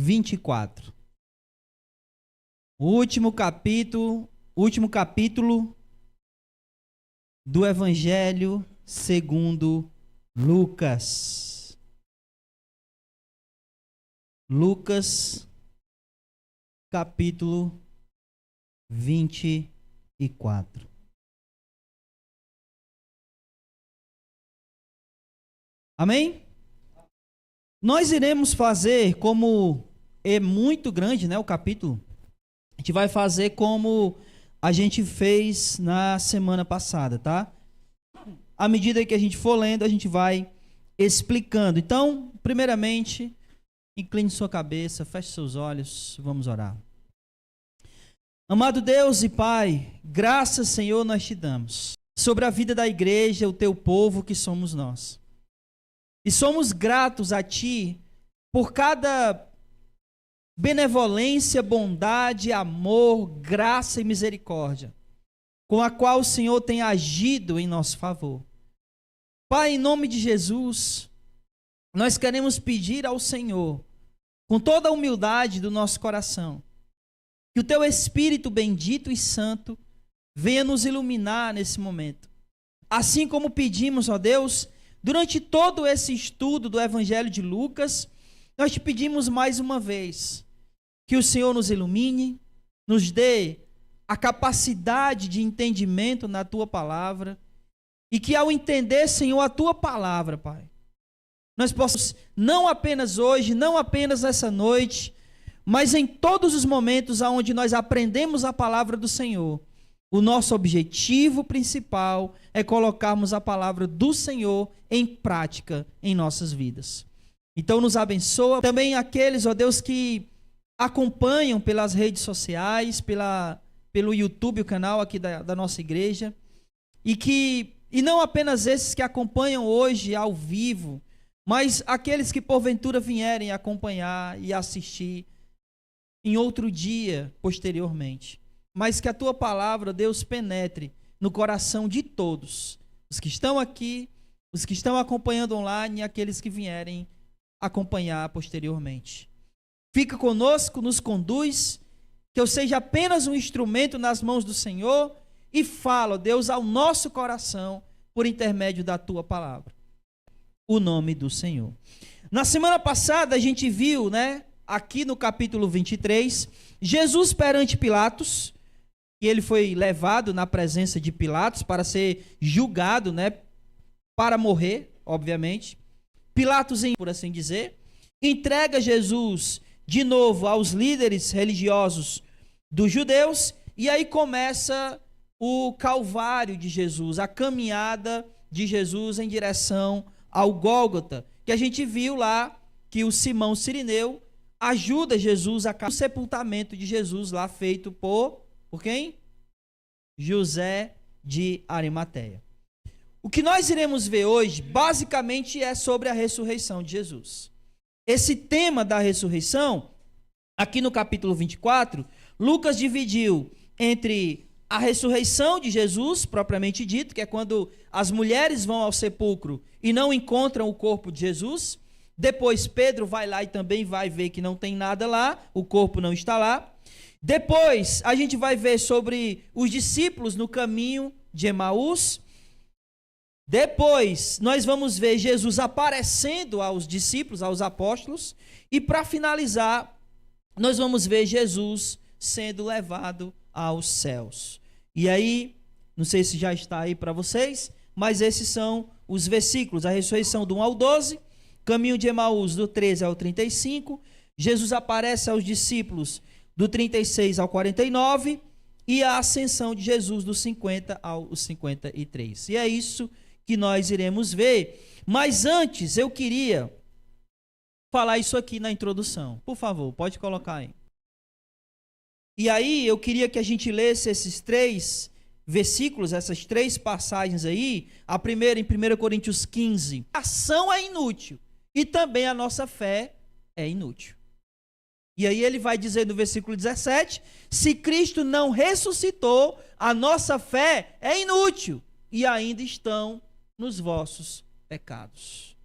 24. O último capítulo do Evangelho segundo Lucas. Lucas, capítulo 24. Amém? Nós iremos fazer, como é muito grande, né, o capítulo, a gente vai fazer como a gente fez na semana passada, tá? À medida que a gente for lendo, a gente vai explicando. Então, primeiramente, incline sua cabeça, feche seus olhos, vamos orar. Amado Deus e Pai, graças, Senhor, nós te damos sobre a vida da igreja, o teu povo que somos nós. E somos gratos a Ti por cada benevolência, bondade, amor, graça e misericórdia com a qual o Senhor tem agido em nosso favor. Pai, em nome de Jesus, nós queremos pedir ao Senhor, com toda a humildade do nosso coração, que o Teu Espírito bendito e santo venha nos iluminar nesse momento. Assim como pedimos, ó Deus, durante todo esse estudo do Evangelho de Lucas, nós te pedimos mais uma vez que o Senhor nos ilumine, nos dê a capacidade de entendimento na Tua palavra e que ao entender, Senhor, a Tua palavra, Pai, nós possamos, não apenas hoje, não apenas essa noite, mas em todos os momentos onde nós aprendemos a palavra do Senhor, o nosso objetivo principal é colocarmos a palavra do Senhor em prática em nossas vidas. Então nos abençoa. Também aqueles, ó Deus, que acompanham pelas redes sociais, pelo YouTube, o canal aqui da nossa igreja, e não apenas esses que acompanham hoje ao vivo, mas aqueles que porventura vierem acompanhar e assistir em outro dia posteriormente. Mas que a Tua palavra, Deus, penetre no coração de todos, os que estão aqui, os que estão acompanhando online e aqueles que vierem acompanhar posteriormente. Fica conosco, nos conduz, que eu seja apenas um instrumento nas mãos do Senhor e fala, Deus, ao nosso coração por intermédio da Tua palavra. O nome do Senhor. Na semana passada a gente viu, né, aqui no capítulo 23, Jesus perante Pilatos, e ele foi levado na presença de Pilatos para ser julgado, né, para morrer, obviamente. Pilatos, por assim dizer, entrega Jesus de novo aos líderes religiosos dos judeus, e aí começa o calvário de Jesus, a caminhada de Jesus em direção ao Gólgota, que a gente viu lá que o Simão Cirineu ajuda Jesus a o sepultamento de Jesus lá feito por quem? José de Arimateia. O que nós iremos ver hoje, basicamente, é sobre a ressurreição de Jesus. Esse tema da ressurreição, aqui no capítulo 24, Lucas dividiu entre a ressurreição de Jesus, propriamente dito, que é quando as mulheres vão ao sepulcro e não encontram o corpo de Jesus. Depois Pedro vai lá e também vai ver que não tem nada lá, o corpo não está lá. Depois a gente vai ver sobre os discípulos no caminho de Emaús. Depois nós vamos ver Jesus aparecendo aos discípulos, aos apóstolos. E para finalizar, nós vamos ver Jesus sendo levado aos céus. E aí, não sei se já está aí para vocês, mas esses são os versículos. A ressurreição do 1 ao 12, caminho de Emaús do 13 ao 35, Jesus aparece aos discípulos do 36 ao 49 e a ascensão de Jesus do 50 ao 53. E é isso que nós iremos ver. Mas antes eu queria falar isso aqui na introdução. Por favor, pode colocar aí. E aí eu queria que a gente lesse esses três versículos, essas três passagens aí. A primeira em 1 Coríntios 15. A ação é inútil e também a nossa fé é inútil. E aí ele vai dizer no versículo 17, se Cristo não ressuscitou, a nossa fé é inútil e ainda estão nos vossos pecados.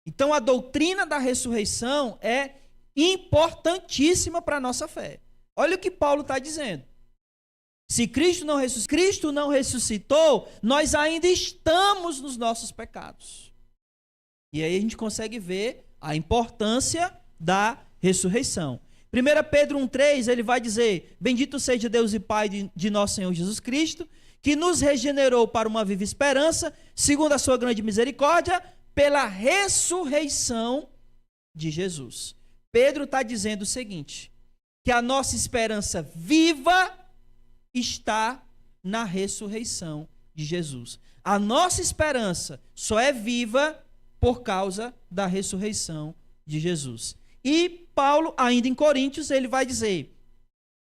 Então a doutrina da ressurreição é importantíssima para a nossa fé. Olha o que Paulo está dizendo. Se Cristo não ressuscitou, nós ainda estamos nos nossos pecados. E aí a gente consegue ver a importância da ressurreição. 1 Pedro 1,3, ele vai dizer: bendito seja Deus e Pai de nosso Senhor Jesus Cristo, que nos regenerou para uma viva esperança, segundo a sua grande misericórdia, pela ressurreição de Jesus. Pedro está dizendo o seguinte, que a nossa esperança viva está na ressurreição de Jesus. A nossa esperança só é viva por causa da ressurreição de Jesus. E Paulo, ainda em Coríntios, ele vai dizer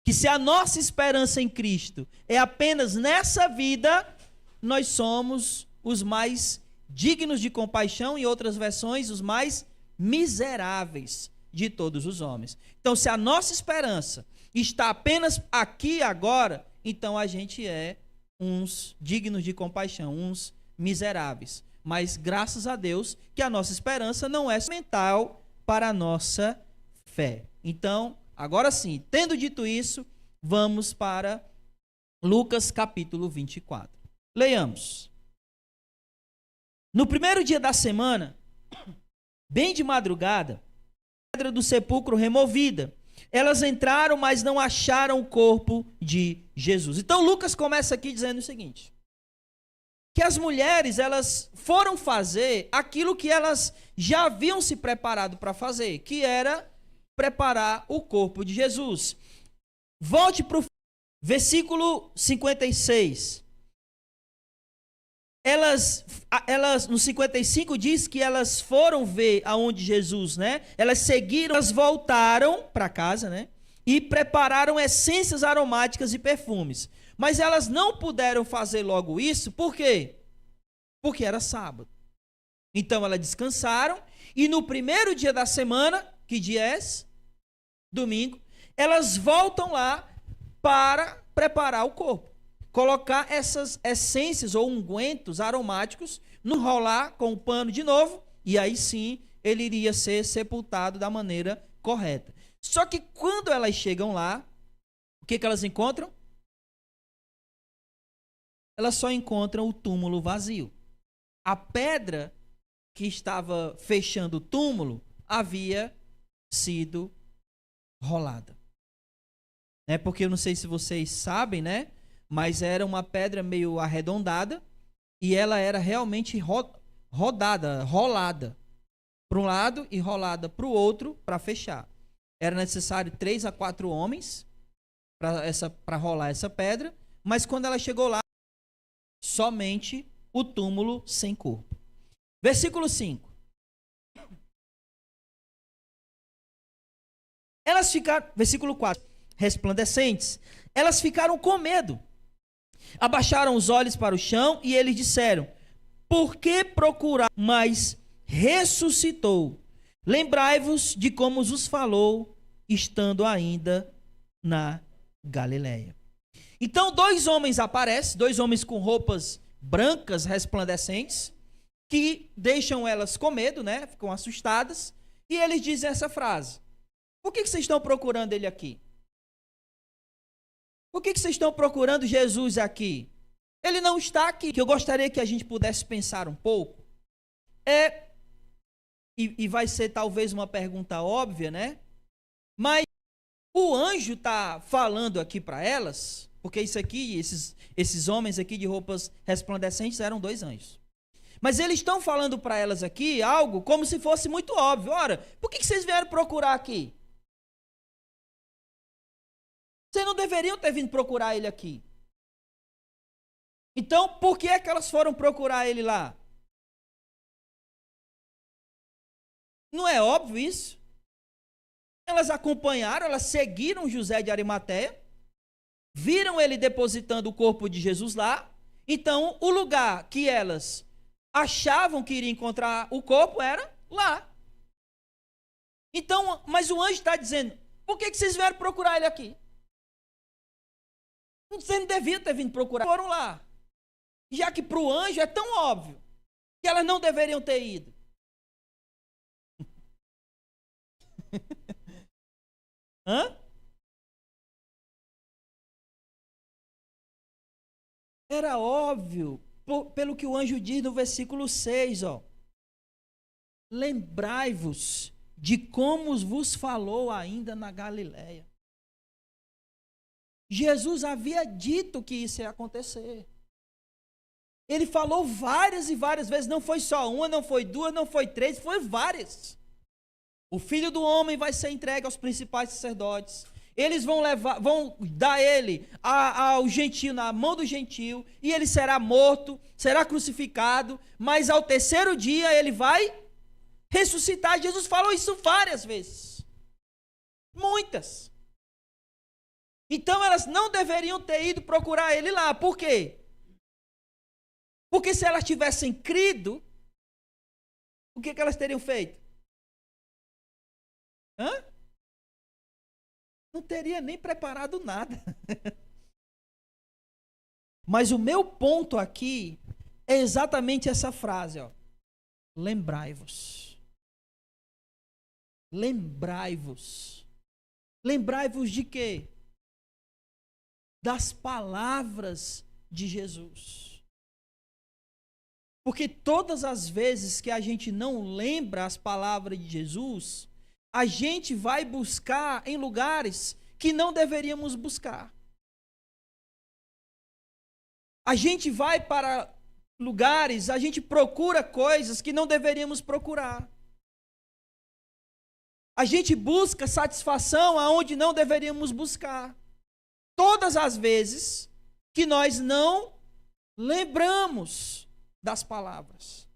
que se a nossa esperança em Cristo é apenas nessa vida, nós somos os mais dignos de compaixão, em outras versões, os mais miseráveis de todos os homens. Então, se a nossa esperança está apenas aqui e agora, então a gente é uns dignos de compaixão, uns miseráveis. Mas graças a Deus que a nossa esperança não é mental para a nossa fé. Então, agora sim, tendo dito isso, vamos para Lucas capítulo 24. Leiamos. No primeiro dia da semana, bem de madrugada, a pedra do sepulcro removida, elas entraram, mas não acharam o corpo de Jesus. Então Lucas começa aqui dizendo o seguinte, que as mulheres, elas foram fazer aquilo que elas já haviam se preparado para fazer, que era preparar o corpo de Jesus. Volte para o versículo 56. Elas, no 55 diz que elas foram ver aonde Jesus, né? Elas seguiram, elas voltaram para casa, né? E prepararam essências aromáticas e perfumes. Mas elas não puderam fazer logo isso, por quê? Porque era sábado. Então elas descansaram e no primeiro dia da semana, que dia é esse? Domingo, elas voltam lá para preparar o corpo. Colocar essas essências ou ungüentos aromáticos, enrolar com o pano de novo, e aí sim ele iria ser sepultado da maneira correta. Só que quando elas chegam lá, o que elas encontram? Elas só encontram o túmulo vazio. A pedra que estava fechando o túmulo havia sido rolada. Porque eu não sei se vocês sabem, né? Mas era uma pedra meio arredondada e ela era realmente rolada para um lado e rolada para o outro para fechar. Era necessário 3 a 4 homens para rolar essa pedra, mas quando ela chegou lá, somente o túmulo sem corpo. Versículo 5. Elas ficaram, versículo 4, resplandecentes, elas ficaram com medo. Abaixaram os olhos para o chão e eles disseram: por que procurar? Mas ressuscitou. Lembrai-vos de como vos falou, estando ainda na Galileia. Então 2 homens aparecem, 2 homens com roupas brancas resplandecentes, que deixam elas com medo, né? Ficam assustadas, e eles dizem essa frase: por que vocês estão procurando ele aqui? Por que vocês estão procurando Jesus aqui? Ele não está aqui. Que eu gostaria que a gente pudesse pensar um pouco. E vai ser talvez uma pergunta óbvia, né? Mas o anjo está falando aqui para elas, porque isso aqui, esses homens aqui de roupas resplandecentes eram 2 anjos. Mas eles estão falando para elas aqui algo como se fosse muito óbvio. Ora, por que vocês vieram procurar aqui? Vocês não deveriam ter vindo procurar ele aqui. Então, por que é que elas foram procurar ele lá? Não é óbvio isso? Elas acompanharam, elas seguiram José de Arimateia, viram ele depositando o corpo de Jesus lá. Então, o lugar que elas achavam que iria encontrar o corpo era lá. Então, mas o anjo está dizendo: por que vocês vieram procurar ele aqui? Vocês não deviam ter vindo procurar. Foram lá. Já que para o anjo é tão óbvio que elas não deveriam ter ido. Hã? Era óbvio, pelo que o anjo diz no versículo 6, ó. Lembrai-vos de como vos falou ainda na Galileia. Jesus havia dito que isso ia acontecer. Ele falou várias e várias vezes, não foi só uma, não foi duas, não foi três, foi várias. O Filho do Homem vai ser entregue aos principais sacerdotes. Eles vão dar ele ao gentio, na mão do gentio, e ele será morto, será crucificado, mas ao terceiro dia ele vai ressuscitar. Jesus falou isso várias vezes. Muitas. Então elas não deveriam ter ido procurar ele lá. Por quê? Porque se elas tivessem crido, o que elas teriam feito? Hã? Não teria nem preparado nada. Mas o meu ponto aqui é exatamente essa frase, ó. Lembrai-vos. Lembrai-vos. Lembrai-vos de quê? Das palavras de Jesus. Porque todas as vezes que a gente não lembra as palavras de Jesus, a gente vai buscar em lugares que não deveríamos buscar. A gente vai para lugares, a gente procura coisas que não deveríamos procurar. A gente busca satisfação aonde não deveríamos buscar. Todas as vezes que nós não lembramos das palavras.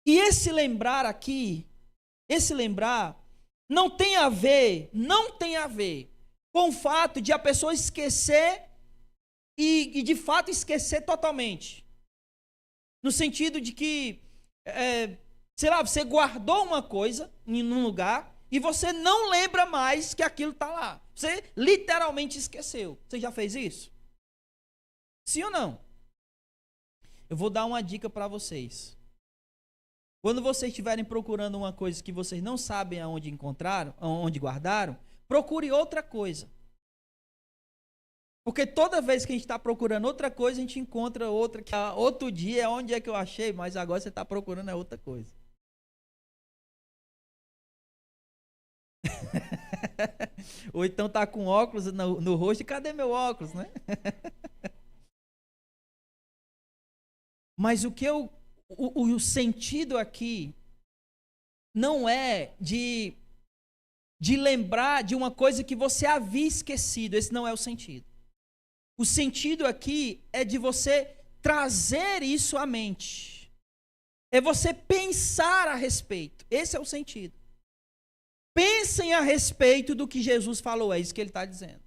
E esse lembrar aqui, não tem a ver com o fato de a pessoa esquecer e de fato esquecer totalmente. No sentido de que, sei lá, você guardou uma coisa em um lugar e você não lembra mais que aquilo está lá. Você literalmente esqueceu. Você já fez isso? Sim ou não? Eu vou dar uma dica para vocês. Quando vocês estiverem procurando uma coisa que vocês não sabem aonde encontraram, aonde guardaram, procure outra coisa. Porque toda vez que a gente está procurando outra coisa, a gente encontra outra. Que outro dia é onde é que eu achei, mas agora você está procurando é outra coisa. Ou então tá com óculos no rosto e cadê meu óculos, né? Mas o sentido aqui não é de lembrar de uma coisa que você havia esquecido. Esse não é o sentido. O sentido aqui é de você trazer isso à mente. É você pensar a respeito. Esse é o sentido. Pensem a respeito do que Jesus falou. É isso que ele está dizendo.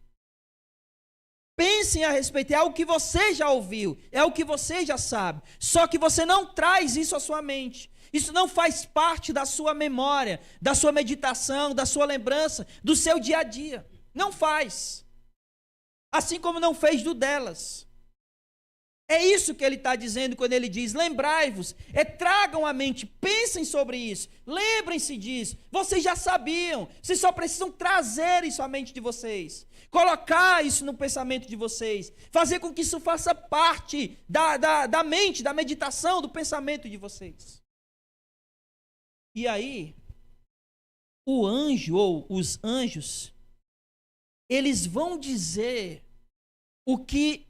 Pensem a respeito. É algo que você já ouviu. É algo que você já sabe. Só que você não traz isso à sua mente. Isso não faz parte da sua memória, da sua meditação, da sua lembrança, do seu dia a dia. Não faz. Assim como não fez do delas. É isso que ele está dizendo quando ele diz, lembrai-vos, tragam à mente, pensem sobre isso, lembrem-se disso, vocês já sabiam, vocês só precisam trazer isso à mente de vocês, colocar isso no pensamento de vocês, fazer com que isso faça parte da mente, da meditação, do pensamento de vocês. E aí, o anjo ou os anjos, eles vão dizer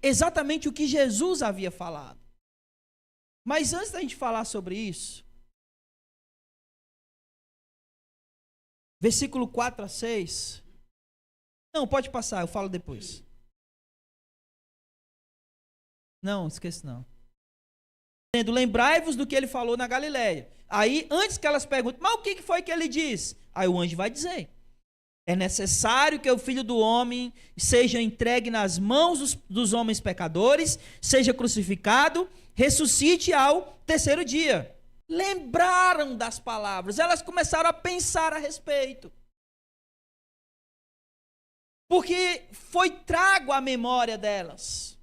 exatamente o que Jesus havia falado. Mas antes da gente falar sobre isso, versículo 4 a 6. Não, pode passar, eu falo depois. Não, esquece não. Lembrai-vos do que ele falou na Galileia. Aí, antes que elas perguntem, mas o que foi que ele disse? Aí o anjo vai dizer. É necessário que o Filho do Homem seja entregue nas mãos dos homens pecadores, seja crucificado, ressuscite ao terceiro dia. Lembraram das palavras, elas começaram a pensar a respeito. Porque foi trago à memória delas.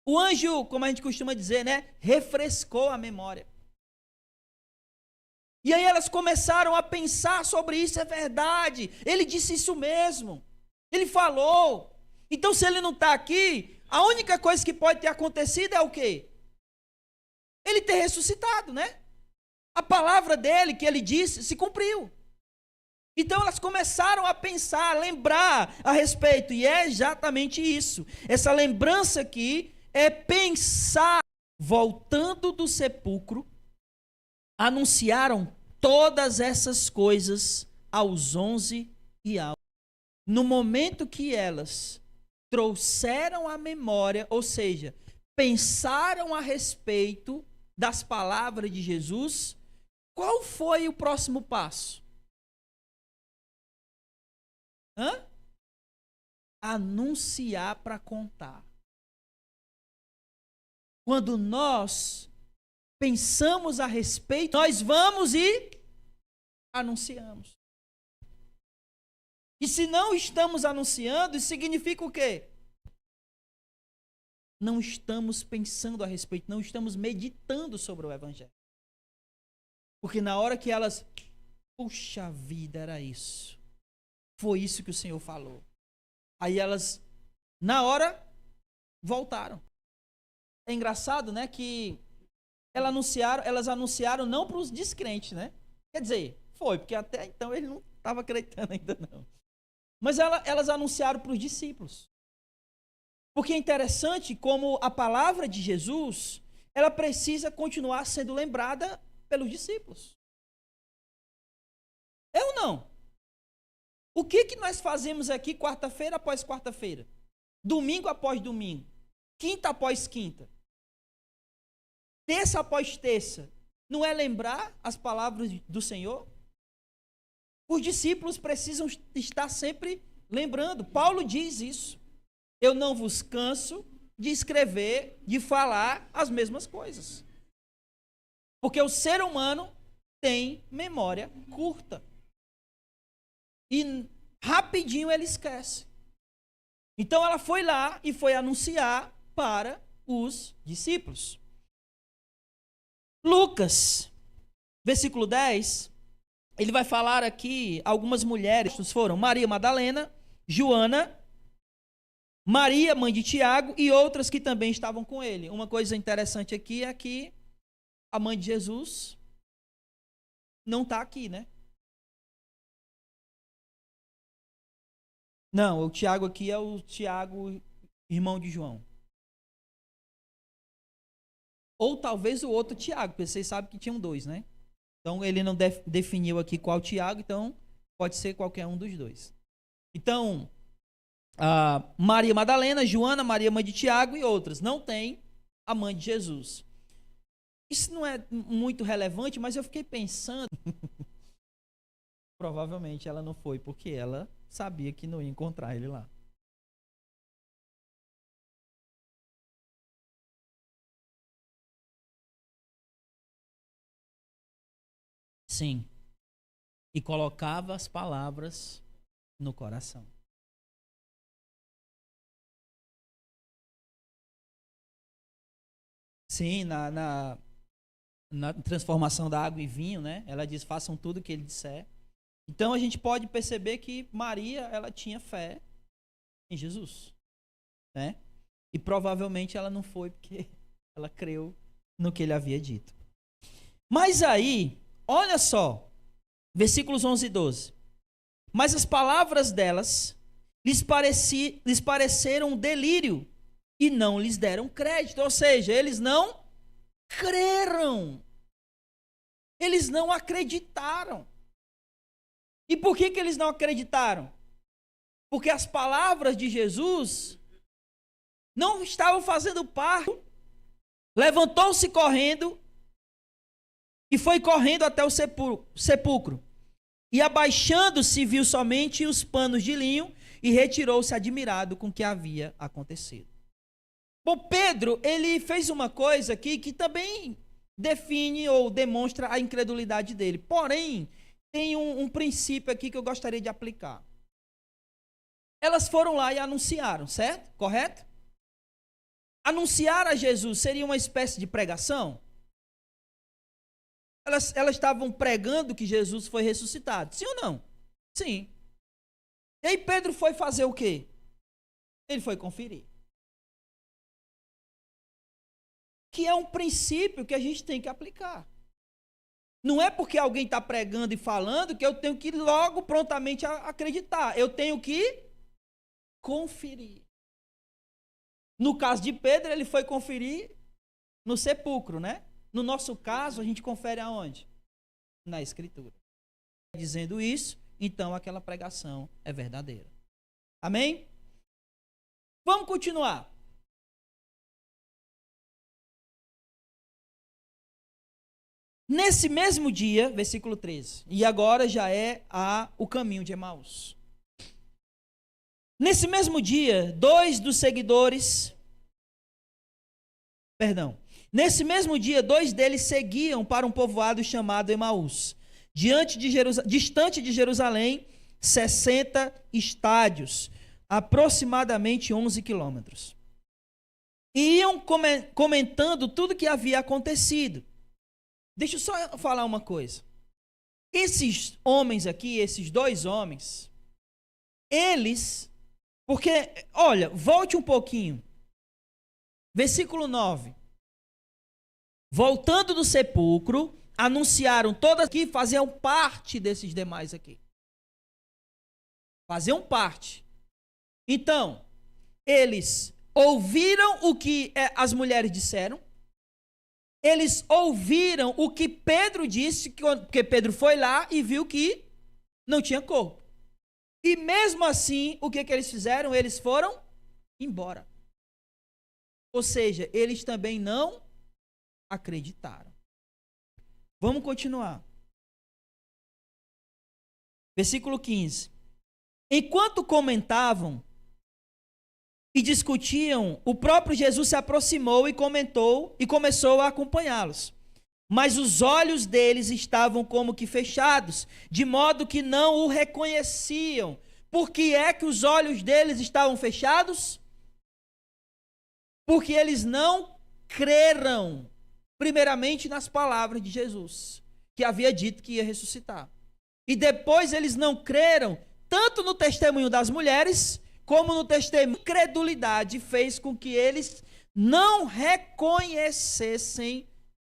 O anjo, como a gente costuma dizer, né, refrescou a memória. E aí elas começaram a pensar sobre isso, é verdade. Ele disse isso mesmo. Ele falou. Então, se ele não está aqui, a única coisa que pode ter acontecido é o quê? Ele ter ressuscitado, né? A palavra dele, que ele disse, se cumpriu. Então elas começaram a pensar, a lembrar a respeito. E é exatamente isso. Essa lembrança aqui é pensar. Voltando do sepulcro, anunciaram todas essas coisas aos 11 e aos... No momento que elas trouxeram a memória, ou seja, pensaram a respeito das palavras de Jesus, qual foi o próximo passo? Anunciar para contar. Quando nós pensamos a respeito, nós vamos e anunciamos. E se não estamos anunciando, isso significa o quê? Não estamos pensando a respeito, não estamos meditando sobre o Evangelho. Porque na hora que elas, puxa vida, era isso. Foi isso que o Senhor falou. Aí elas, na hora, voltaram. É engraçado, né, que elas anunciaram não para os descrentes, né? Quer dizer, foi, porque até então ele não estava acreditando ainda não. Mas elas anunciaram para os discípulos. Porque é interessante como a palavra de Jesus, ela precisa continuar sendo lembrada pelos discípulos. É ou não? O que nós fazemos aqui quarta-feira após quarta-feira? Domingo após domingo? Quinta após quinta? Terça após terça? Não é lembrar as palavras do Senhor? Os discípulos precisam estar sempre lembrando. Paulo diz isso. Eu não vos canso de escrever, de falar as mesmas coisas. Porque o ser humano tem memória curta. E rapidinho ele esquece. Então ela foi lá e foi anunciar para os discípulos. Lucas, versículo 10, ele vai falar aqui, algumas mulheres foram Maria Madalena, Joana, Maria, mãe de Tiago, e outras que também estavam com ele. Uma coisa interessante aqui é que a mãe de Jesus não está aqui, né? Não, o Tiago aqui é o Tiago, irmão de João. Ou talvez o outro Tiago, porque vocês sabem que tinham dois, né? Então ele não definiu aqui qual Tiago, então pode ser qualquer um dos dois. Então, Maria Madalena, Joana, Maria mãe de Tiago e outras. Não tem a mãe de Jesus. Isso não é muito relevante, mas eu fiquei pensando. Provavelmente ela não foi, porque ela sabia que não ia encontrar ele lá. Sim. E colocava as palavras no coração. Sim, na transformação da água em vinho, né? Ela diz, façam tudo o que ele disser. Então a gente pode perceber que Maria, ela tinha fé em Jesus, né? E provavelmente ela não foi porque ela creu no que ele havia dito. Mas aí, olha só, versículos 11 e 12. Mas as palavras delas lhes pareceram um delírio e não lhes deram crédito. Ou seja, eles não creram. Eles não acreditaram. E por que eles não acreditaram? Porque as palavras de Jesus não estavam fazendo parte. Levantou-se correndo e foi correndo até o sepulcro. E abaixando-se, viu somente os panos de linho e retirou-se admirado com o que havia acontecido. Bom, Pedro, ele fez uma coisa aqui que também define ou demonstra a incredulidade dele. Porém, tem um princípio aqui que eu gostaria de aplicar. Elas foram lá e anunciaram, certo? Correto? Anunciar a Jesus seria uma espécie de pregação? Elas estavam pregando que Jesus foi ressuscitado. Sim ou não? Sim. E aí Pedro foi fazer o quê? Ele foi conferir. Que é um princípio que a gente tem que aplicar. Não é porque alguém está pregando e falando que eu tenho que logo prontamente acreditar. Eu tenho que conferir. No caso de Pedro, ele foi conferir no sepulcro, né? No nosso caso, a gente confere aonde? Na Escritura. Dizendo isso, então aquela pregação é verdadeira. Amém? Vamos continuar. Nesse mesmo dia, versículo 13, e agora já é o caminho de Emaús. Nesse mesmo dia, dois deles seguiam para um povoado chamado Emaús, distante de Jerusalém, 60 estádios, aproximadamente 11 quilômetros. E iam comentando tudo o que havia acontecido. Deixa eu só falar uma coisa. Esses homens aqui, esses dois homens, eles, porque, olha, volte um pouquinho. Versículo 9. Voltando do sepulcro, anunciaram todas que faziam parte desses demais aqui. Faziam parte. Então, eles ouviram o que as mulheres disseram. Eles ouviram o que Pedro disse, porque Pedro foi lá e viu que não tinha corpo. E mesmo assim, o que eles fizeram? Eles foram embora. Ou seja, eles também não acreditaram. Vamos continuar. Versículo 15. Enquanto comentavam e discutiam, o próprio Jesus se aproximou e começou a acompanhá-los. Mas os olhos deles estavam como que fechados, de modo que não o reconheciam. Por que é que os olhos deles estavam fechados? Porque eles não creram, primeiramente nas palavras de Jesus, que havia dito que ia ressuscitar. E depois eles não creram, tanto no testemunho das mulheres, como no testemunho. Incredulidade fez com que eles não reconhecessem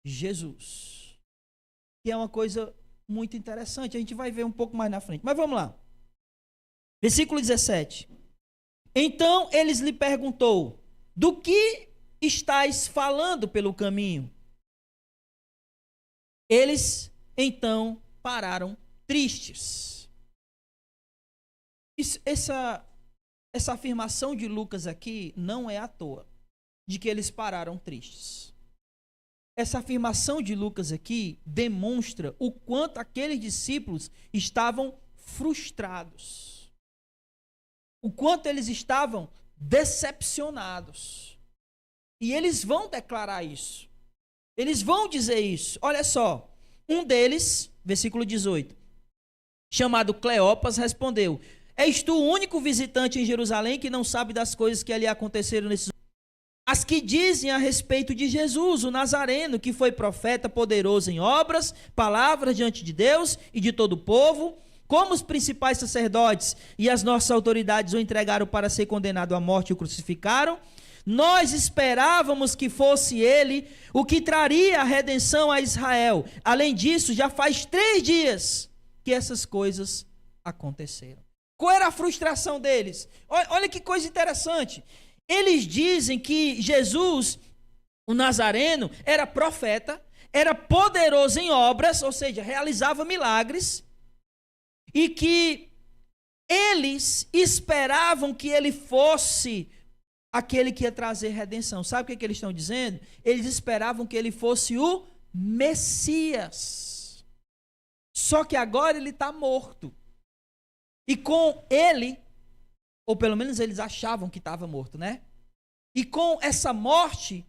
Jesus. Que é uma coisa muito interessante. A gente vai ver um pouco mais na frente. Mas vamos lá. Versículo 17. Então eles lhe perguntou: do que estáis falando pelo caminho? Eles então pararam tristes. Essa afirmação de Lucas aqui não é à toa, de que eles pararam tristes. Essa afirmação de Lucas aqui demonstra o quanto aqueles discípulos estavam frustrados. O quanto eles estavam decepcionados. E eles vão declarar isso. Eles vão dizer isso. Olha só, um deles, versículo 18, chamado Cleopas, respondeu: és tu o único visitante em Jerusalém que não sabe das coisas que ali aconteceram nesses... As que dizem a respeito de Jesus, o Nazareno, que foi profeta poderoso em obras, palavras diante de Deus e de todo o povo, como os principais sacerdotes e as nossas autoridades o entregaram para ser condenado à morte e o crucificaram. Nós esperávamos que fosse ele o que traria a redenção a Israel. Além disso, já faz 3 dias que essas coisas aconteceram. Qual era a frustração deles? Olha que coisa interessante. Eles dizem que Jesus, o Nazareno, era profeta, era poderoso em obras, ou seja, realizava milagres, e que eles esperavam que ele fosse aquele que ia trazer redenção. Sabe o que eles estão dizendo? Eles esperavam que ele fosse o Messias. Só que agora ele está morto. E com ele, ou pelo menos eles achavam que estava morto, né? E com essa morte,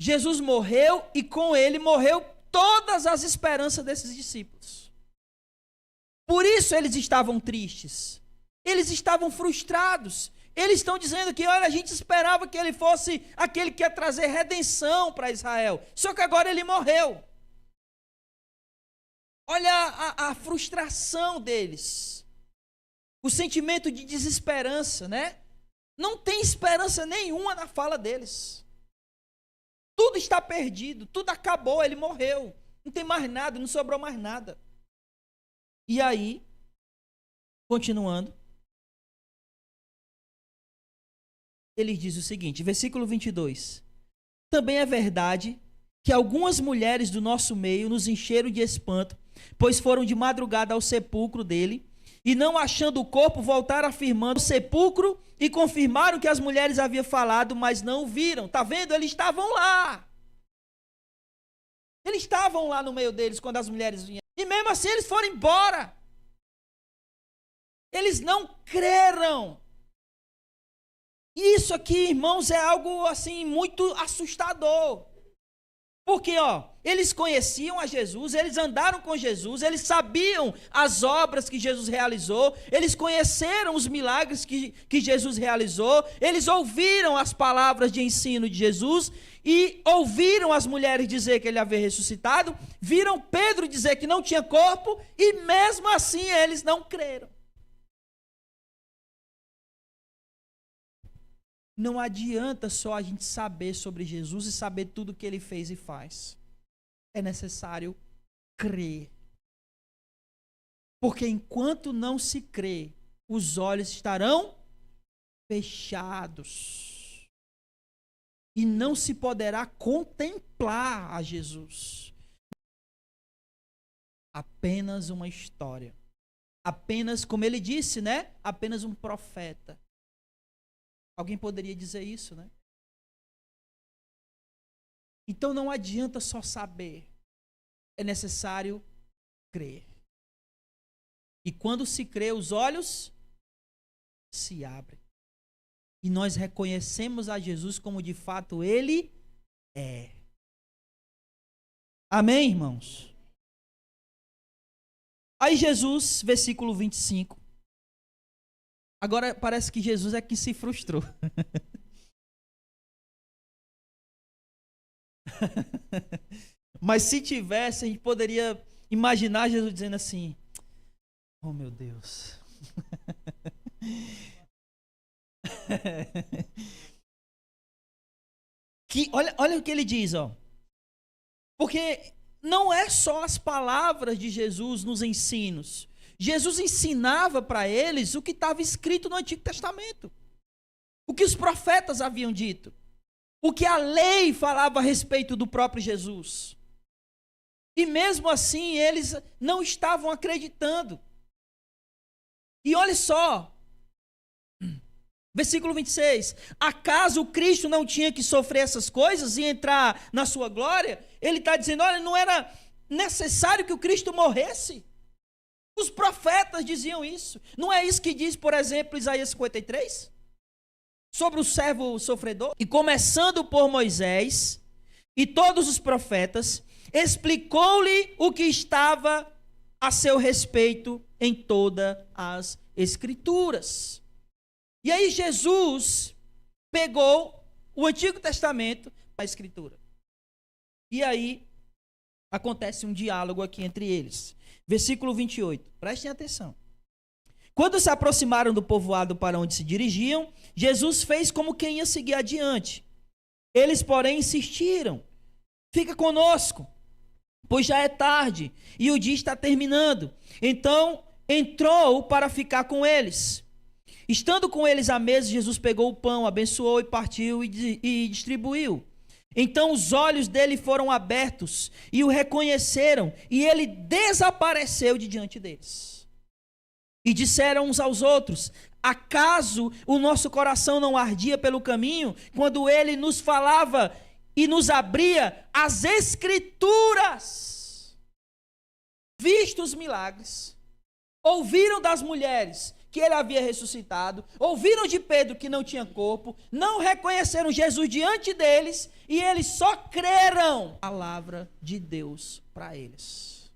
Jesus morreu e com ele morreu todas as esperanças desses discípulos. Por isso eles estavam tristes. Eles estavam frustrados. Eles estão dizendo que, olha, a gente esperava que ele fosse aquele que ia trazer redenção para Israel. Só que agora ele morreu. Olha a frustração deles. O sentimento de desesperança, né? Não tem esperança nenhuma na fala deles. Tudo está perdido, tudo acabou, ele morreu. Não tem mais nada, não sobrou mais nada. E aí, continuando, ele diz o seguinte, versículo 22. Também é verdade que algumas mulheres do nosso meio nos encheram de espanto, pois foram de madrugada ao sepulcro dele, e não achando o corpo, voltaram afirmando o sepulcro e confirmaram que as mulheres haviam falado, mas não o viram. Está vendo? Eles estavam lá. Eles estavam lá no meio deles quando as mulheres vinham. E mesmo assim eles foram embora. Eles não creram. E isso aqui, irmãos, é algo assim muito assustador. Porque, eles conheciam a Jesus, eles andaram com Jesus, eles sabiam as obras que Jesus realizou, eles conheceram os milagres que Jesus realizou, eles ouviram as palavras de ensino de Jesus e ouviram as mulheres dizer que ele havia ressuscitado, viram Pedro dizer que não tinha corpo e mesmo assim eles não creram. Não adianta só a gente saber sobre Jesus e saber tudo que ele fez e faz. É necessário crer. Porque enquanto não se crê, os olhos estarão fechados. E não se poderá contemplar a Jesus. Apenas uma história. Apenas, como ele disse, né? Apenas um profeta. Alguém poderia dizer isso, né? Então não adianta só saber. É necessário crer. E quando se crê, os olhos se abrem. E nós reconhecemos a Jesus como de fato ele é. Amém, irmãos? Aí Jesus, versículo 25. Agora parece que Jesus é que se frustrou. Mas se tivesse, a gente poderia imaginar Jesus dizendo assim: oh meu Deus. Olha o que ele diz, porque não é só as palavras de Jesus nos ensinos. Jesus ensinava para eles o que estava escrito no Antigo Testamento. O que os profetas haviam dito. O que a lei falava a respeito do próprio Jesus. E mesmo assim, eles não estavam acreditando. E olha só, versículo 26. Acaso o Cristo não tinha que sofrer essas coisas e entrar na sua glória? Ele está dizendo, olha, não era necessário que o Cristo morresse. Os profetas diziam isso. Não é isso que diz, por exemplo, Isaías 53? Sobre o servo sofredor? E começando por Moisés e todos os profetas, explicou-lhe o que estava a seu respeito em todas as Escrituras. E aí Jesus pegou o Antigo Testamento para a Escritura. E aí acontece um diálogo aqui entre eles. Versículo 28, prestem atenção. Quando se aproximaram do povoado para onde se dirigiam, Jesus fez como quem ia seguir adiante. Eles, porém, insistiram: fica conosco, pois já é tarde e o dia está terminando. Então entrou para ficar com eles. Estando com eles à mesa, Jesus pegou o pão, abençoou e partiu e distribuiu. Então os olhos dele foram abertos e o reconheceram, e ele desapareceu de diante deles. E disseram uns aos outros: acaso o nosso coração não ardia pelo caminho, quando ele nos falava e nos abria as Escrituras? Visto os milagres, ouviram das mulheres que ele havia ressuscitado, ouviram de Pedro que não tinha corpo, não reconheceram Jesus diante deles, e eles só creram a palavra de Deus para eles.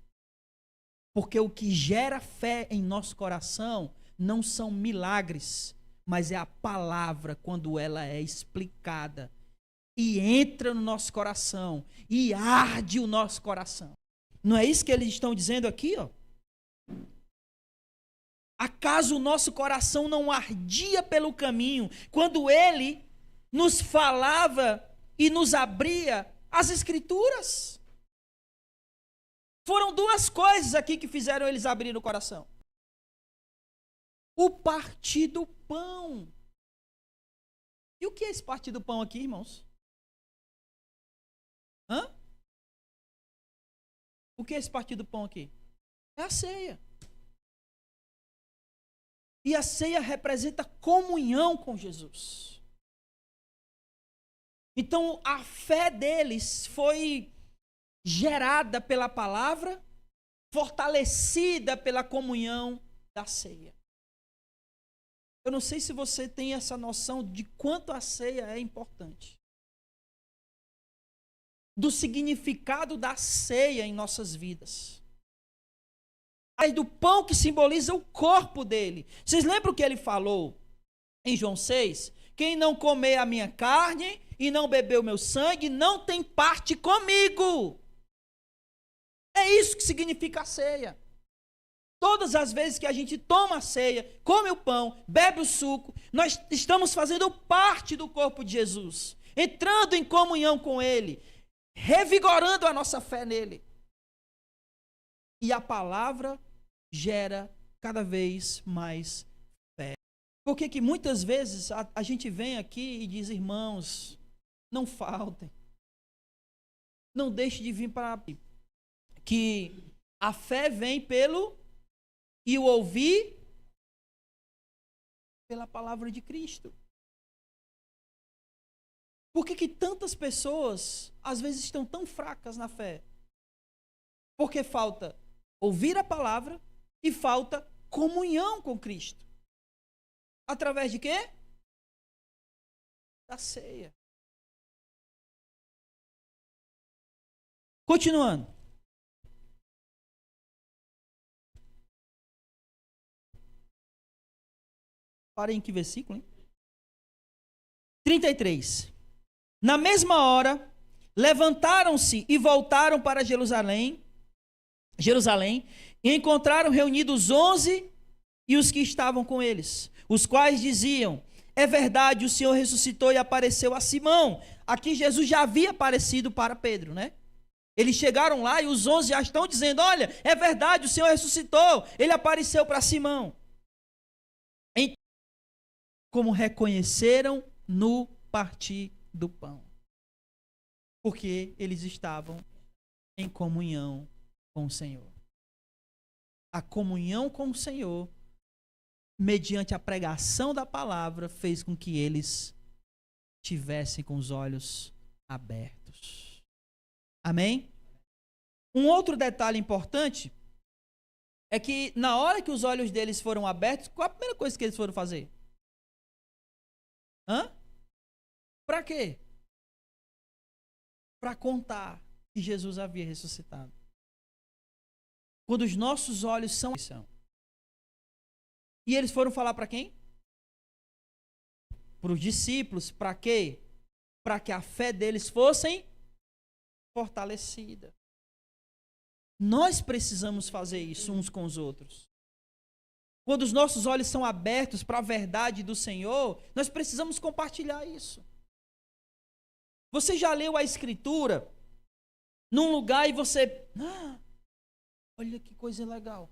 Porque o que gera fé em nosso coração não são milagres, mas é a palavra quando ela é explicada e entra no nosso coração e arde o nosso coração. Não é isso que eles estão dizendo aqui, ó? Acaso o nosso coração não ardia pelo caminho quando ele nos falava e nos abria as Escrituras? Foram duas coisas aqui que fizeram eles abrir o coração. O partir do pão. E o que é esse partir do pão aqui, irmãos? Hã? O que é esse partir do pão aqui? É a ceia. E a ceia representa comunhão com Jesus. Então, a fé deles foi gerada pela palavra, fortalecida pela comunhão da ceia. Eu não sei se você tem essa noção de quanto a ceia é importante. Do significado da ceia em nossas vidas. Do pão que simboliza o corpo dele. Vocês lembram o que ele falou em João 6? Quem não comer a minha carne e não beber o meu sangue, não tem parte comigo. É isso que significa a ceia. Todas as vezes que a gente toma a ceia, come o pão, bebe o suco, nós estamos fazendo parte do corpo de Jesus, entrando em comunhão com ele, revigorando a nossa fé nele. E a palavra gera cada vez mais fé. Porque que muitas vezes a gente vem aqui e diz, irmãos, não faltem. Não deixe de vir para... Que a fé vem pelo... E o ouvir pela palavra de Cristo. Por que tantas pessoas, às vezes, estão tão fracas na fé? Porque falta ouvir a palavra e falta comunhão com Cristo. Através de quê? Da ceia. Continuando. Parem em que versículo, hein? 33. Na mesma hora, levantaram-se e voltaram para Jerusalém, e encontraram reunidos 11 e os que estavam com eles, os quais diziam, é verdade, o Senhor ressuscitou e apareceu a Simão. Aqui Jesus já havia aparecido para Pedro, né? Eles chegaram lá e os 11 já estão dizendo, olha, é verdade, o Senhor ressuscitou, ele apareceu para Simão. Como reconheceram no partir do pão. Porque eles estavam em comunhão com o Senhor. A comunhão com o Senhor, mediante a pregação da palavra, fez com que eles tivessem com os olhos abertos. Amém? Um outro detalhe importante é que na hora que os olhos deles foram abertos, qual a primeira coisa que eles foram fazer? Para quê? Para contar que Jesus havia ressuscitado. Quando os nossos olhos são... E eles foram falar para quem? Para os discípulos. Para quê? Para que a fé deles fosse fortalecida. Nós precisamos fazer isso uns com os outros. Quando os nossos olhos são abertos para a verdade do Senhor, nós precisamos compartilhar isso. Você já leu a Escritura num lugar e você... olha que coisa legal.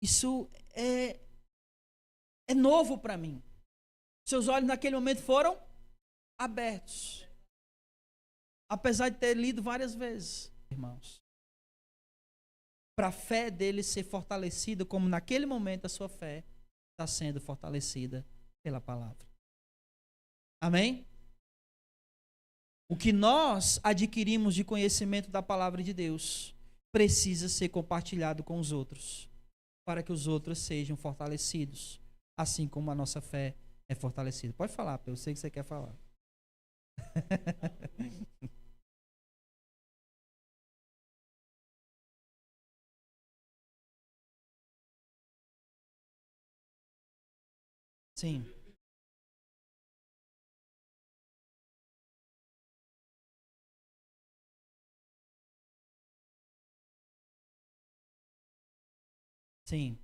Isso é novo para mim. Seus olhos naquele momento foram abertos. Apesar de ter lido várias vezes, irmãos. Para a fé dele ser fortalecida, como naquele momento a sua fé está sendo fortalecida pela palavra. Amém? O que nós adquirimos de conhecimento da palavra de Deus precisa ser compartilhado com os outros, para que os outros sejam fortalecidos, assim como a nossa fé é fortalecida. Pode falar, eu sei que você quer falar. Sim. Sim.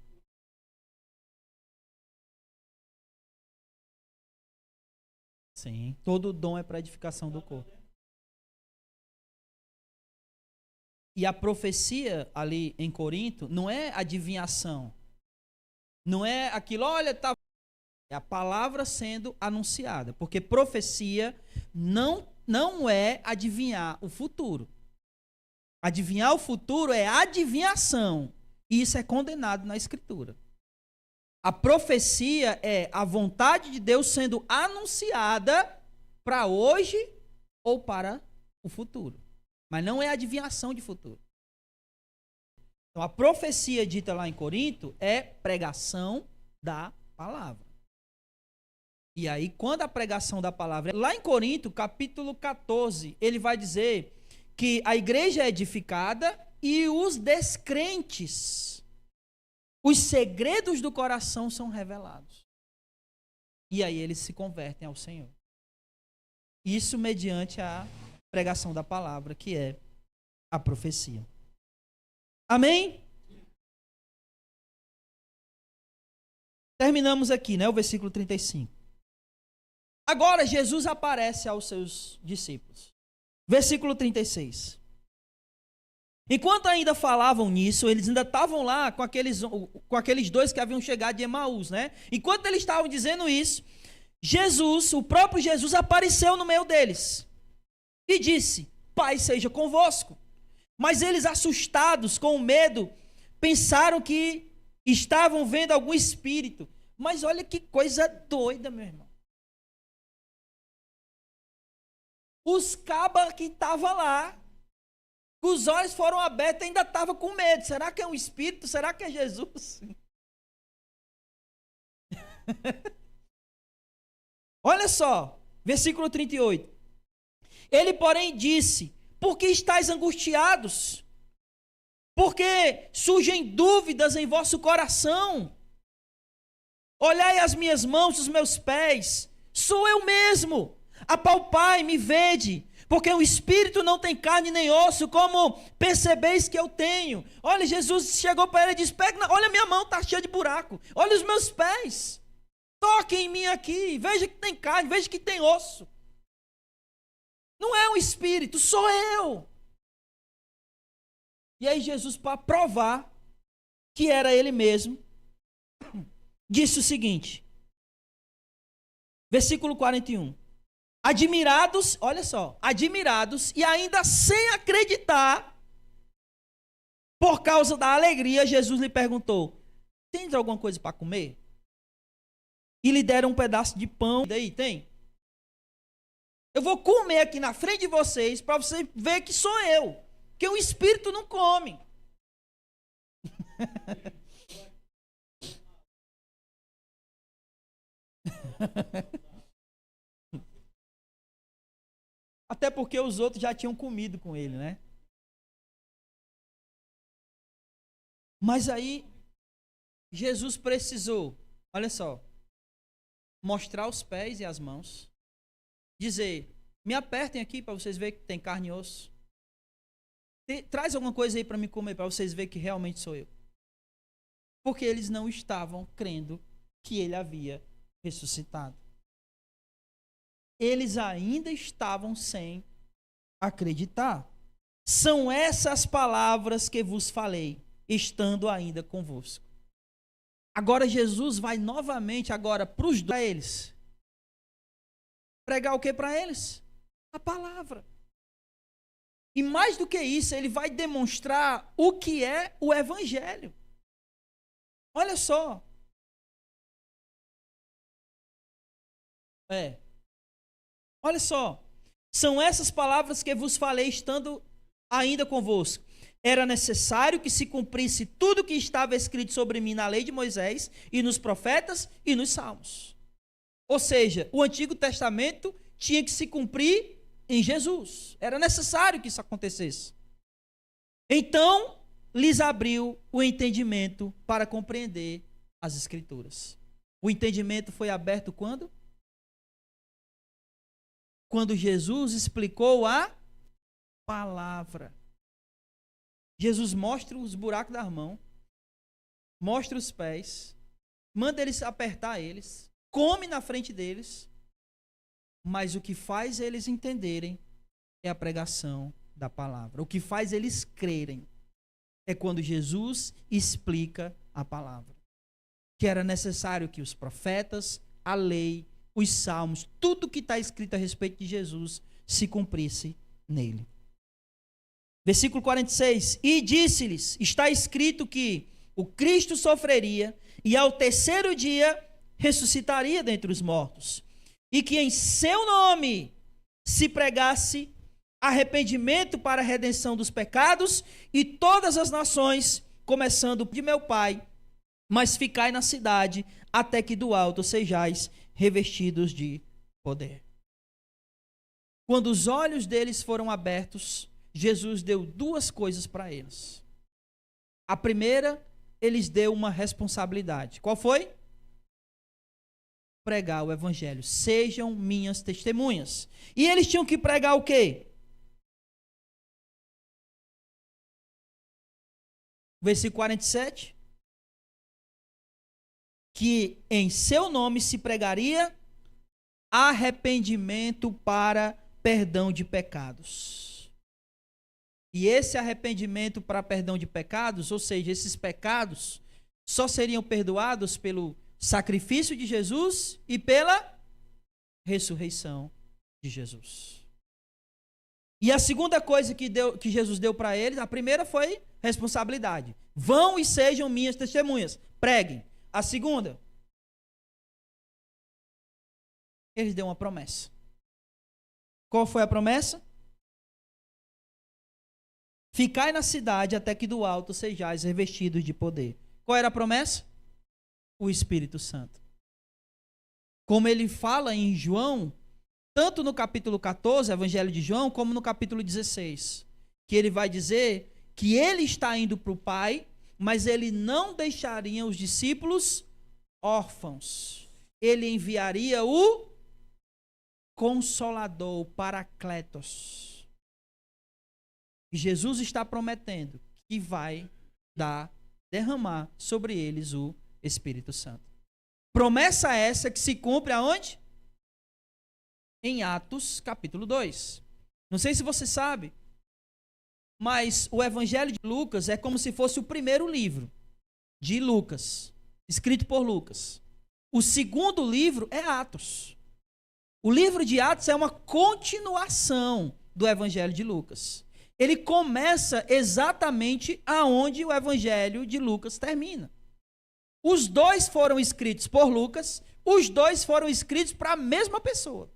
Sim. Todo dom é para edificação do corpo. E a profecia ali em Corinto não é adivinhação. Não é aquilo, olha, tá. É a palavra sendo anunciada. Porque profecia não é adivinhar o futuro. Adivinhar o futuro é adivinhação. E isso é condenado na Escritura. A profecia é a vontade de Deus sendo anunciada para hoje ou para o futuro. Mas não é adivinhação de futuro. Então, a profecia dita lá em Corinto é pregação da palavra. E aí, quando a pregação da palavra... Lá em Corinto, capítulo 14, ele vai dizer que a igreja é edificada e os descrentes, os segredos do coração são revelados. E aí eles se convertem ao Senhor. Isso mediante a pregação da palavra, que é a profecia. Amém? Terminamos aqui, né? O versículo 35. Agora Jesus aparece aos seus discípulos. Versículo 36. Enquanto ainda falavam nisso, eles ainda estavam lá com aqueles dois que haviam chegado de Emaús, né? Enquanto eles estavam dizendo isso, Jesus, o próprio Jesus, apareceu no meio deles e disse: Pai seja convosco. Mas eles, assustados, com medo, pensaram que estavam vendo algum espírito. Mas olha que coisa doida, meu irmão. Os cabas que estavam lá, os olhos foram abertos, ainda estavam com medo. Será que é um espírito? Será que é Jesus? Olha só, versículo 38. Ele, porém, disse: Por que estáis angustiados? Porque surgem dúvidas em vosso coração. Olhai as minhas mãos, os meus pés. Sou eu mesmo. Apalpai, me vede. Porque o espírito não tem carne nem osso, como percebeis que eu tenho. Olha, Jesus chegou para ele e disse: olha, minha mão está cheia de buraco. Olha os meus pés. Toque em mim aqui. Veja que tem carne, veja que tem osso. Não é um espírito, sou eu. E aí Jesus, para provar que era ele mesmo, disse o seguinte. Versículo 41. Admirados, olha só, admirados e ainda sem acreditar, por causa da alegria, Jesus lhe perguntou: Tens alguma coisa para comer? E lhe deram um pedaço de pão. Daí tem? Eu vou comer aqui na frente de vocês para você ver que sou eu. Porque o espírito não come. Até porque os outros já tinham comido com ele, né? Mas aí, Jesus precisou, olha só, mostrar os pés e as mãos, dizer: me apertem aqui para vocês verem que tem carne e osso. Traz alguma coisa aí para me comer, para vocês verem que realmente sou eu. Porque eles não estavam crendo que ele havia ressuscitado. Eles ainda estavam sem acreditar. São essas palavras que vos falei, estando ainda convosco. Agora Jesus vai novamente agora para eles. Pregar o que para eles? A palavra. E mais do que isso, ele vai demonstrar o que é o evangelho. Olha só. Olha só. São essas palavras que vos falei estando ainda convosco. Era necessário que se cumprisse tudo o que estava escrito sobre mim na lei de Moisés e nos profetas e nos salmos. Ou seja, o Antigo Testamento tinha que se cumprir em Jesus. Era necessário que isso acontecesse. Então, lhes abriu o entendimento para compreender as Escrituras. O entendimento foi aberto quando? Quando Jesus explicou a palavra. Jesus mostra os buracos das mãos. mostra os pés, manda eles apertar eles, come na frente deles, mas o que faz eles entenderem é a pregação da palavra. O que faz eles crerem é quando Jesus explica a palavra. Que era necessário que os profetas, a lei, os salmos, tudo que está escrito a respeito de Jesus se cumprisse nele. Versículo 46. E disse-lhes, está escrito que o Cristo sofreria e ao terceiro dia ressuscitaria dentre os mortos. E que em seu nome se pregasse arrependimento para a redenção dos pecados, e todas as nações, começando de meu Pai, mas ficai na cidade, até que do alto sejais revestidos de poder. Quando os olhos deles foram abertos, Jesus deu duas coisas para eles. A primeira, eles deu uma responsabilidade. Qual foi? Pregar o evangelho. Sejam minhas testemunhas. E eles tinham que pregar o quê? Versículo 47. Que em seu nome se pregaria arrependimento para perdão de pecados. E esse arrependimento para perdão de pecados, ou seja, esses pecados, só seriam perdoados pelo sacrifício de Jesus e pela ressurreição de Jesus. E a segunda coisa que Jesus deu para eles, a primeira foi responsabilidade. Vão e sejam minhas testemunhas. Preguem. A segunda, eles deu uma promessa. Qual foi a promessa? Ficai na cidade até que do alto sejais revestidos de poder. Qual era a promessa? O Espírito Santo. Como ele fala em João, tanto no capítulo 14, Evangelho de João, como no capítulo 16, que ele vai dizer que ele está indo para o Pai, mas ele não deixaria os discípulos órfãos. Ele enviaria o Consolador, o Paracletos. E Jesus está prometendo que vai derramar sobre eles o Espírito Santo. Promessa essa que se cumpre aonde? Em Atos capítulo 2. Não sei se você sabe, mas o Evangelho de Lucas é como se fosse o primeiro livro de Lucas, escrito por Lucas. O segundo livro é Atos. O livro de Atos é uma continuação do Evangelho de Lucas. Ele começa exatamente aonde o Evangelho de Lucas termina. Os dois foram escritos por Lucas, os dois foram escritos para a mesma pessoa.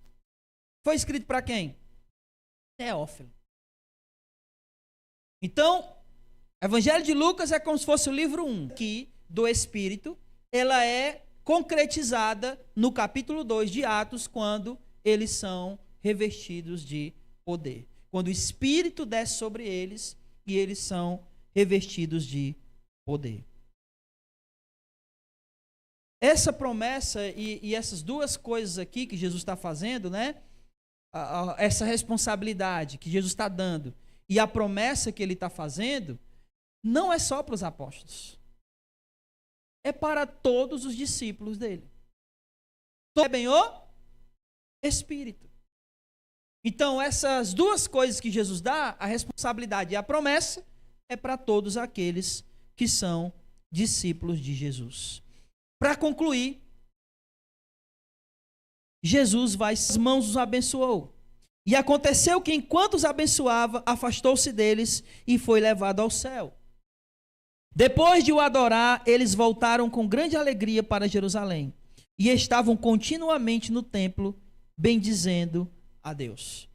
Foi escrito para quem? Teófilo. Então, o Evangelho de Lucas é como se fosse o livro 1 aqui do Espírito. Ela é concretizada no capítulo 2 de Atos, quando eles são revestidos de poder. Quando o Espírito desce sobre eles e eles são revestidos de poder. Essa promessa e essas duas coisas aqui que Jesus está fazendo, né? Essa responsabilidade que Jesus está dando e a promessa que ele está fazendo, não é só para os apóstolos. É para todos os discípulos dele. Recebem o Espírito. Então, essas duas coisas que Jesus dá, a responsabilidade e a promessa, é para todos aqueles que são discípulos de Jesus. Para concluir, Jesus vai, as mãos os abençoou. E aconteceu que, enquanto os abençoava, afastou-se deles e foi levado ao céu. Depois de o adorar, eles voltaram com grande alegria para Jerusalém e estavam continuamente no templo, bendizendo a Deus.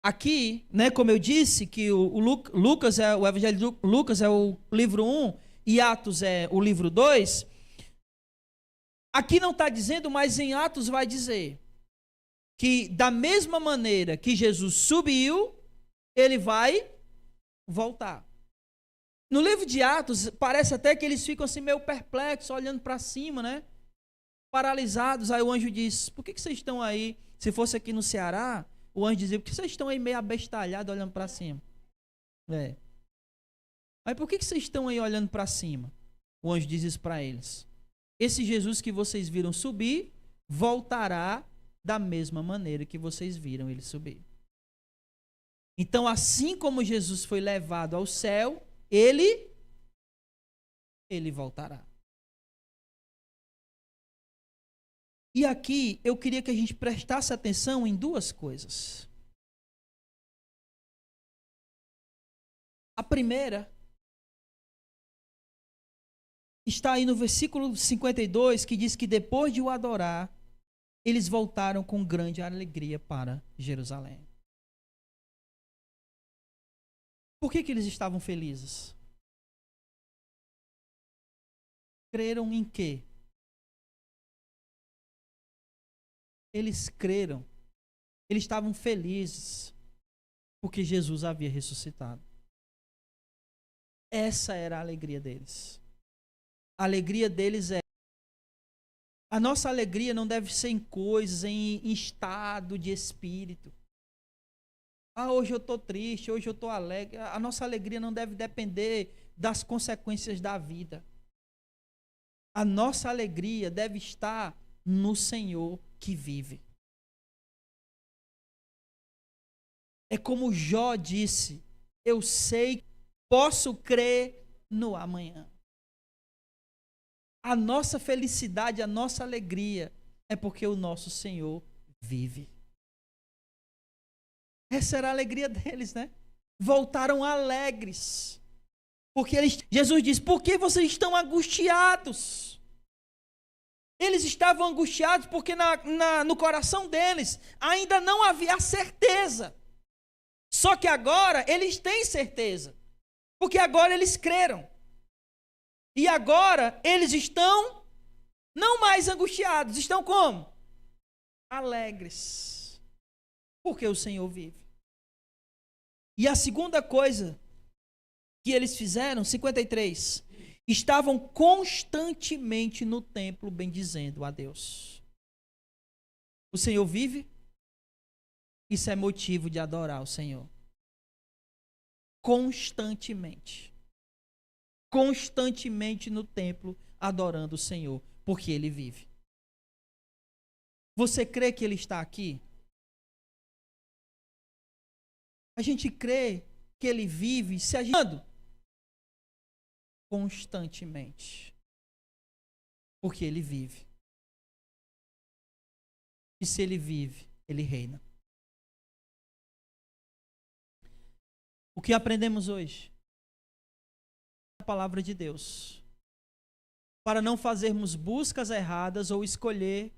Aqui, né, como eu disse, que o Lucas o Evangelho de Lucas é o livro 1 e Atos é o livro 2. Aqui não está dizendo, mas em Atos vai dizer que da mesma maneira que Jesus subiu, ele vai voltar. No livro de Atos, parece até que eles ficam assim meio perplexos, olhando para cima, né? Paralisados. Aí o anjo diz, por que vocês estão aí? Se fosse aqui no Ceará, o anjo dizia, por que vocês estão aí meio abestalhados olhando para cima? Mas por que vocês estão aí olhando para cima? O anjo diz isso para eles. Esse Jesus que vocês viram subir, voltará da mesma maneira que vocês viram ele subir. Então, assim como Jesus foi levado ao céu, ele voltará. E aqui eu queria que a gente prestasse atenção em duas coisas. A primeira está aí no versículo 52, que diz que depois de o adorar, eles voltaram com grande alegria para Jerusalém. Por que eles estavam felizes? Creram em quê? Eles creram. Eles estavam felizes porque Jesus havia ressuscitado. Essa era a alegria deles. A alegria deles é... A nossa alegria não deve ser em coisas, em estado de espírito. Hoje eu estou triste, hoje eu estou alegre. A nossa alegria não deve depender das consequências da vida. A nossa alegria deve estar no Senhor que vive. É como Jó disse: eu sei, posso crer no amanhã. A nossa felicidade, a nossa alegria é porque o nosso Senhor vive. Essa era a alegria deles, né? Voltaram alegres. Porque Jesus diz: por que vocês estão angustiados? Eles estavam angustiados porque no coração deles ainda não havia a certeza. Só que agora eles têm certeza. Porque agora eles creram. E agora eles estão não mais angustiados. Estão como? Alegres. Porque o Senhor vive. E a segunda coisa que eles fizeram, 53, estavam constantemente no templo bendizendo a Deus. O Senhor vive? Isso é motivo de adorar o Senhor. Constantemente. Constantemente no templo adorando o Senhor, porque Ele vive. Você crê que Ele está aqui? A gente crê que Ele vive se agindo constantemente, porque Ele vive. E se Ele vive, Ele reina. O que aprendemos hoje? A palavra de Deus. Para não fazermos buscas erradas ou escolha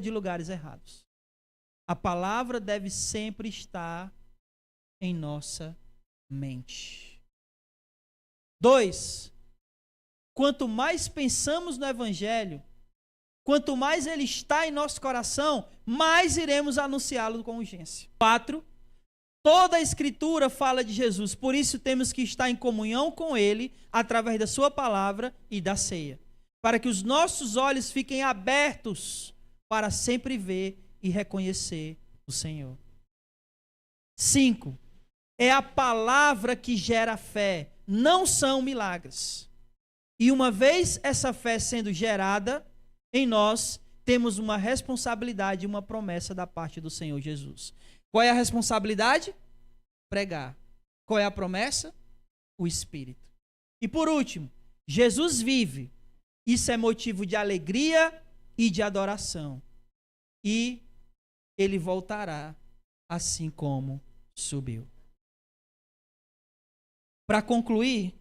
de lugares errados. A palavra deve sempre estar em nossa mente. 2. Quanto mais pensamos no Evangelho, quanto mais ele está em nosso coração, mais iremos anunciá-lo com urgência. 4. Toda a Escritura fala de Jesus, por isso temos que estar em comunhão com Ele, através da sua palavra e da ceia, para que os nossos olhos fiquem abertos para sempre ver e reconhecer o Senhor. 5. É a palavra que gera fé, não são milagres. E uma vez essa fé sendo gerada em nós, temos uma responsabilidade e uma promessa da parte do Senhor Jesus. Qual é a responsabilidade? Pregar. Qual é a promessa? O Espírito. E por último, Jesus vive. Isso é motivo de alegria e de adoração. E Ele voltará assim como subiu. Para concluir,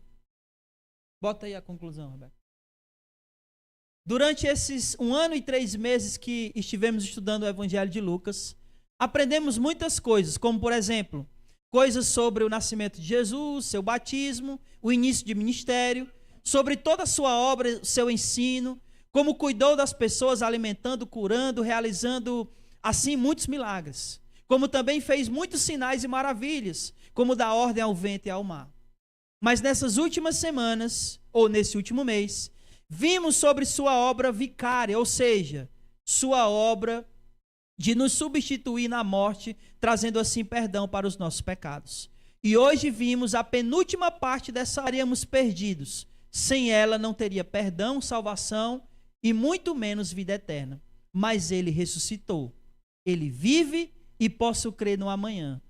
bota aí a conclusão, Roberto. Durante esses 1 ano e 3 meses que estivemos estudando o Evangelho de Lucas, aprendemos muitas coisas, como por exemplo, coisas sobre o nascimento de Jesus, seu batismo, o início de ministério, sobre toda a sua obra, seu ensino, como cuidou das pessoas, alimentando, curando, realizando assim muitos milagres, como também fez muitos sinais e maravilhas, como dar ordem ao vento e ao mar. Mas nessas últimas semanas, ou nesse último mês, vimos sobre sua obra vicária, ou seja, sua obra de nos substituir na morte, trazendo assim perdão para os nossos pecados. E hoje vimos a penúltima parte dessa, estaríamos perdidos. Sem ela não teria perdão, salvação e muito menos vida eterna. Mas ele ressuscitou. Ele vive e posso crer no amanhã.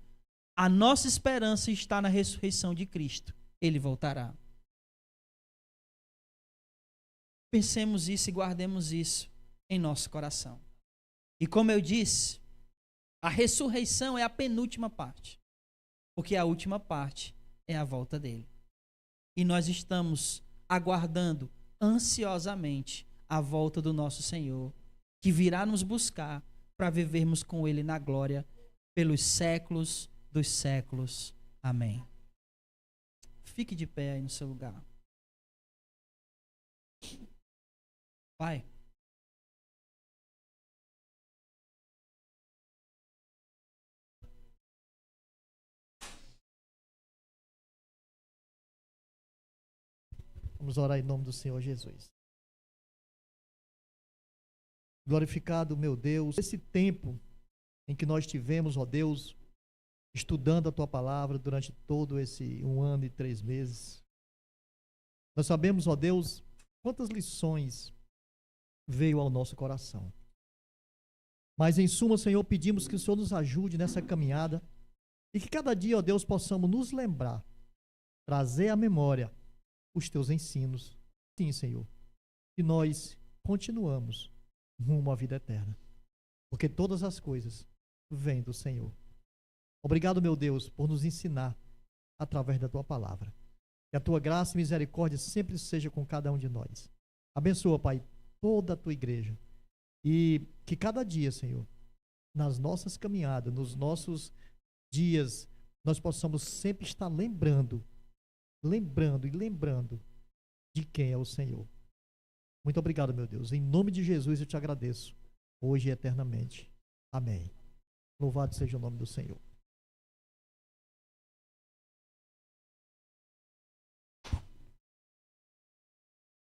A nossa esperança está na ressurreição de Cristo. Ele voltará. Pensemos isso e guardemos isso em nosso coração. E como eu disse, a ressurreição é a penúltima parte. Porque a última parte é a volta dele. E nós estamos aguardando ansiosamente a volta do nosso Senhor, que virá nos buscar para vivermos com ele na glória pelos séculos dos séculos. Amém. Fique de pé aí no seu lugar. Pai, vamos orar em nome do Senhor Jesus. Glorificado, meu Deus, esse tempo em que nós tivemos, ó Deus, estudando a Tua Palavra durante todo esse 1 ano e 3 meses. Nós sabemos, ó Deus, quantas lições veio ao nosso coração. Mas, em suma, Senhor, pedimos que o Senhor nos ajude nessa caminhada e que cada dia, ó Deus, possamos nos lembrar, trazer à memória os Teus ensinos. Sim, Senhor, e nós continuamos rumo à vida eterna, porque todas as coisas vêm do Senhor. Obrigado, meu Deus, por nos ensinar através da Tua Palavra. Que a Tua graça e misericórdia sempre seja com cada um de nós. Abençoa, Pai, toda a Tua igreja. E que cada dia, Senhor, nas nossas caminhadas, nos nossos dias, nós possamos sempre estar lembrando de quem é o Senhor. Muito obrigado, meu Deus. Em nome de Jesus eu te agradeço, hoje e eternamente. Amém. Louvado seja o nome do Senhor.